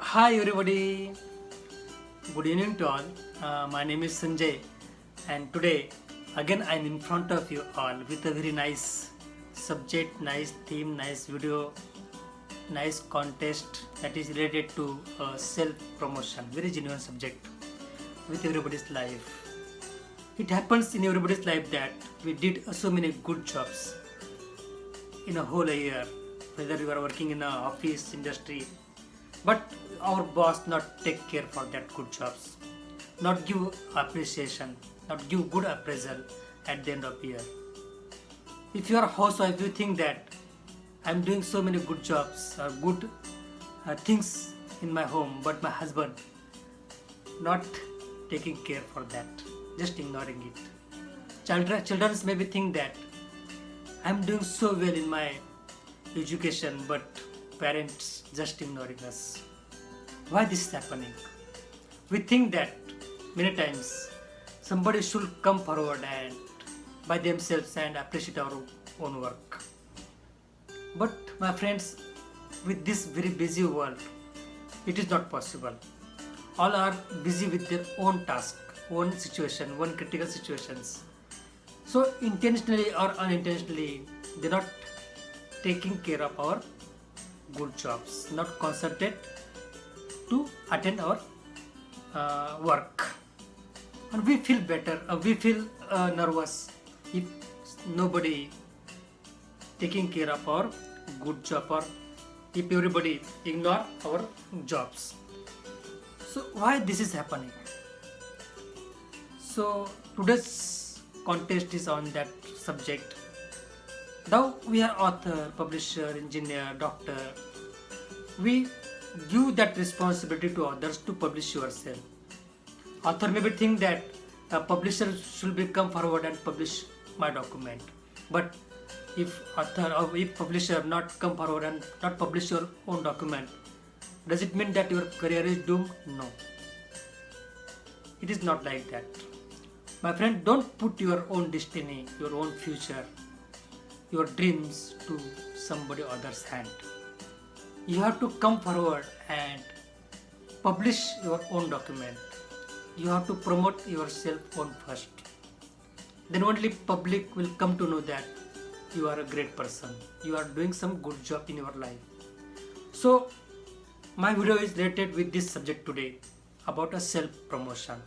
Hi everybody, good evening to all. My name is Sanjay, and today again I'm in front of you all with a very nice subject, nice theme, nice video, nice contest that is related to self promotion. Very genuine subject with everybody's life. It happens in everybody's life that we did so many good jobs in a whole year, whether you are working in a office industry, but our boss not take care for that good jobs, not give appreciation, not give good appraisal at the end of the year. If you are a housewife, you think that I'm doing so many good jobs or good things in my home, but my husband not taking care for that, just ignoring it. Children maybe think that I'm doing so well in my education, but parents just ignoring us. Why this is happening? We think that many times somebody should come forward and by themselves and appreciate our own work. But my friends, with this very busy world, it is not possible. All are busy with their own task, own situation, own critical situations. So intentionally or unintentionally, they're not taking care of our good jobs, not concentrate to attend our work. And we feel better, we feel nervous if nobody taking care of our good job or if everybody ignore our jobs. So why this is happening? So today's contest is on that subject. Now we are author, publisher, engineer, doctor. We give that responsibility to others to publish yourself. Author maybe think that a publisher should be come forward and publish my document. But if author or if publisher not come forward and not publish your own document, does it mean that your career is doomed? No. It is not like that. My friend, don't put your own destiny, your own future, your dreams to somebody else's hand. You have to come forward and publish your own document. You have to promote yourself on first. Then only public will come to know that you are a great person. You are doing some good job in your life. So my video is related with this subject today about a self promotion.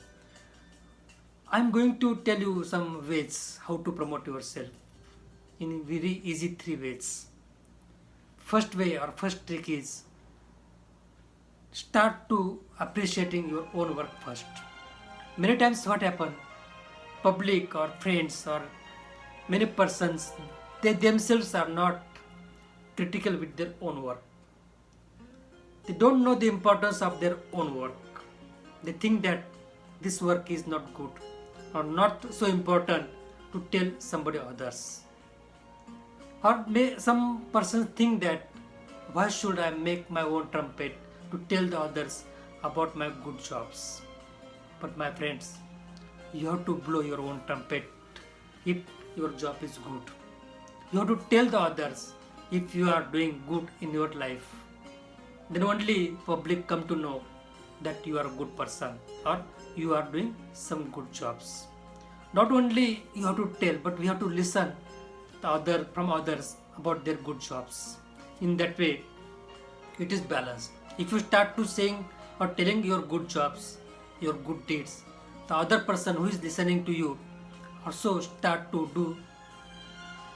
I'm going to tell you some ways how to promote yourself in very easy 3 ways. First way or first trick is start to appreciating your own work first. Many times what happen, public or friends or many persons, they themselves are not critical with their own work. They don't know the importance of their own work. They think that this work is not good or not so important to tell somebody others. Or some persons think that why should I make my own trumpet to tell the others about my good jobs? But my friends, you have to blow your own trumpet if your job is good. You have to tell the others if you are doing good in your life. Then only public come to know that you are a good person or you are doing some good jobs. Not only you have to tell, but we have to listen from others about their good jobs. In that way, it is balanced. If you start to saying or telling your good jobs, your good deeds, the other person who is listening to you also start to do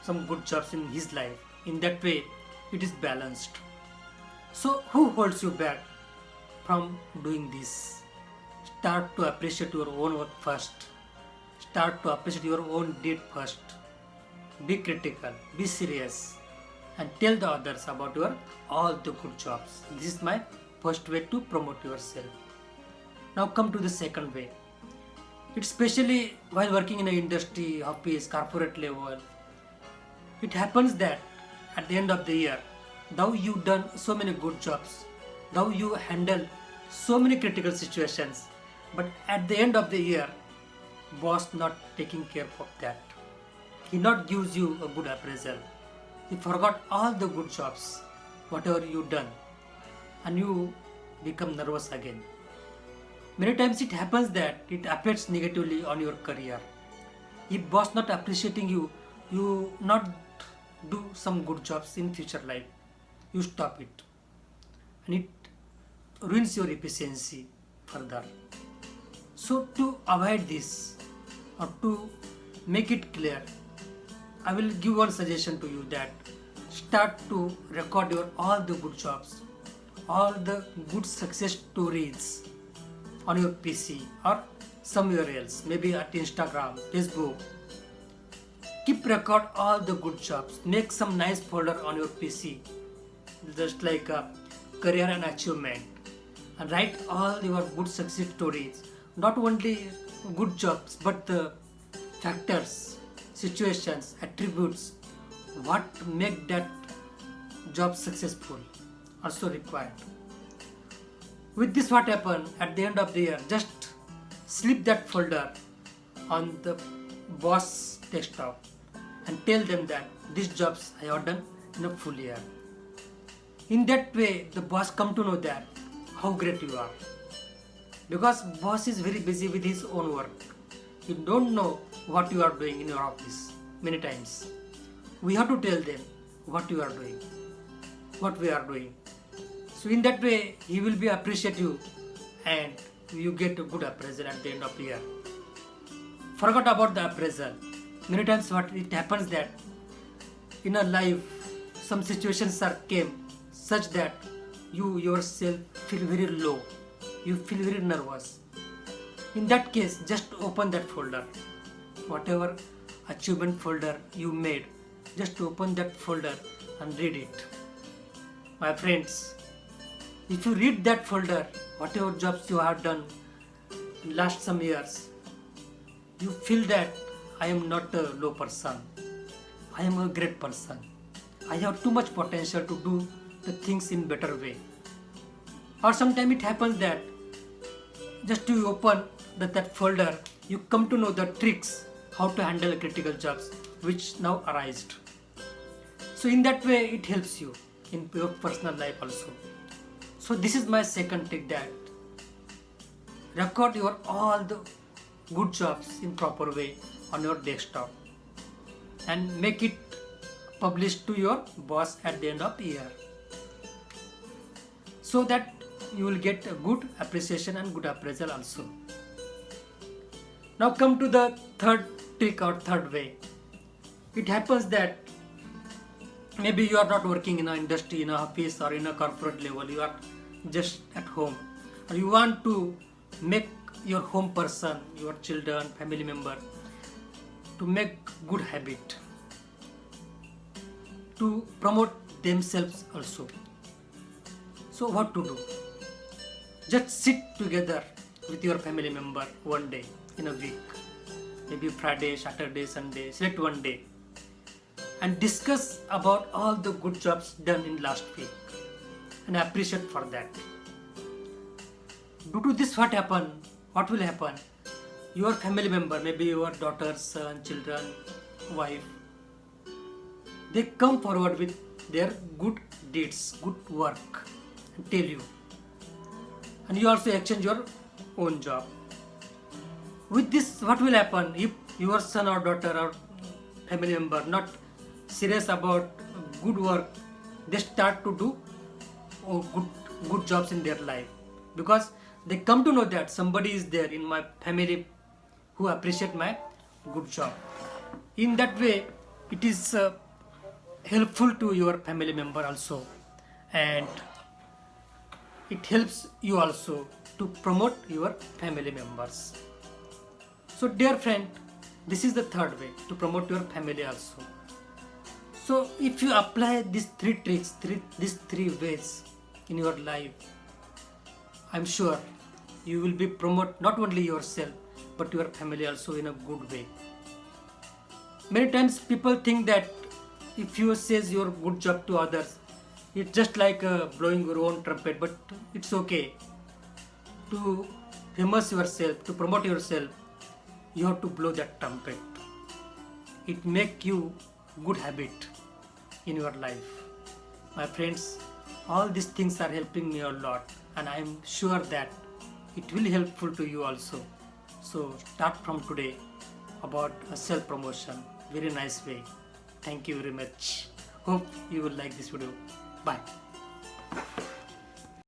some good jobs in his life. In that way, it is balanced. So who holds you back from doing this? Start to appreciate your own work first. Start to appreciate your own deed first. Be critical, be serious, and tell the others about your all the good jobs. This is my first way to promote yourself. Now come to the second way. It's especially while working in an industry, office, corporate level. It happens that at the end of the year, though you done so many good jobs, though you handle so many critical situations, but at the end of the year, boss not taking care of that. He not gives you a good appraisal. He forgot all the good jobs, whatever you done, and you become nervous again. Many times it happens that it affects negatively on your career. If boss not appreciating you, you not do some good jobs in future life. You stop it, and it ruins your efficiency further. So to avoid this or to make it clear, I will give one suggestion to you that start to record your all the good jobs, all the good success stories on your PC or somewhere else, maybe at Instagram, Facebook. Keep record all the good jobs. Make some nice folder on your PC, just like career and achievement, and write all your good success stories. Not only good jobs, but the factors, situations, attributes, what make that job successful, also required. With this, what happen at the end of the year? Just slip that folder on the boss desktop and tell them that these jobs I have done in a full year. In that way, the boss come to know that how great you are. Because boss is very busy with his own work. You don't know what you are doing in your office many times. We have to tell them what you are doing, what we are doing. So in that way, he will be appreciate you and you get a good appraisal at the end of the year. Forgot about the appraisal. Many times what it happens that in a life, some situations are came such that you yourself feel very low. You feel very nervous. In that case, just open that folder. Whatever achievement folder you made, just open that folder and read it. My friends, if you read that folder, whatever jobs you have done in last some years, you feel that I am not a low person. I am a great person. I have too much potential to do the things in better way. Or sometimes it happens that just to open that folder, you come to know the tricks how to handle critical jobs which now arised. So in that way, it helps you in your personal life also. So this is my second trick, that record your all the good jobs in proper way on your desktop and make it published to your boss at the end of the year, so that you will get a good appreciation and good appraisal also. Now come to the third trick or third way. It happens that maybe you are not working in an industry, in an office or in a corporate level. You are just at home, or you want to make your home person, your children, family member, to make good habit, to promote themselves also. So what to do? Just sit together with your family member one day in a week, maybe Friday, Saturday, Sunday, select one day and discuss about all the good jobs done in last week and appreciate for that. Due to this, what will happen? Your family member, maybe your daughter, son, children, wife, they come forward with their good deeds, good work and tell you. And you also exchange your own job. With this, what will happen if your son or daughter or family member not serious about good work, they start to do good jobs in their life, because they come to know that somebody is there in my family who appreciate my good job. In that way, it is helpful to your family member also, and it helps you also to promote your family members. So dear friend, this is the third way to promote your family also. So if you apply these three tricks, these three ways in your life, I'm sure you will be promote not only yourself but your family also in a good way. Many times people think that if you says your good job to others, it's just like blowing your own trumpet, but it's okay. To famous yourself, to promote yourself, you have to blow that trumpet. It make you good habit in your life. My friends, All these things are helping me a lot, and I am sure that it will helpful to you also. So start from today about a self promotion. Very nice way. Thank you very much. Hope you will like this video. Bye.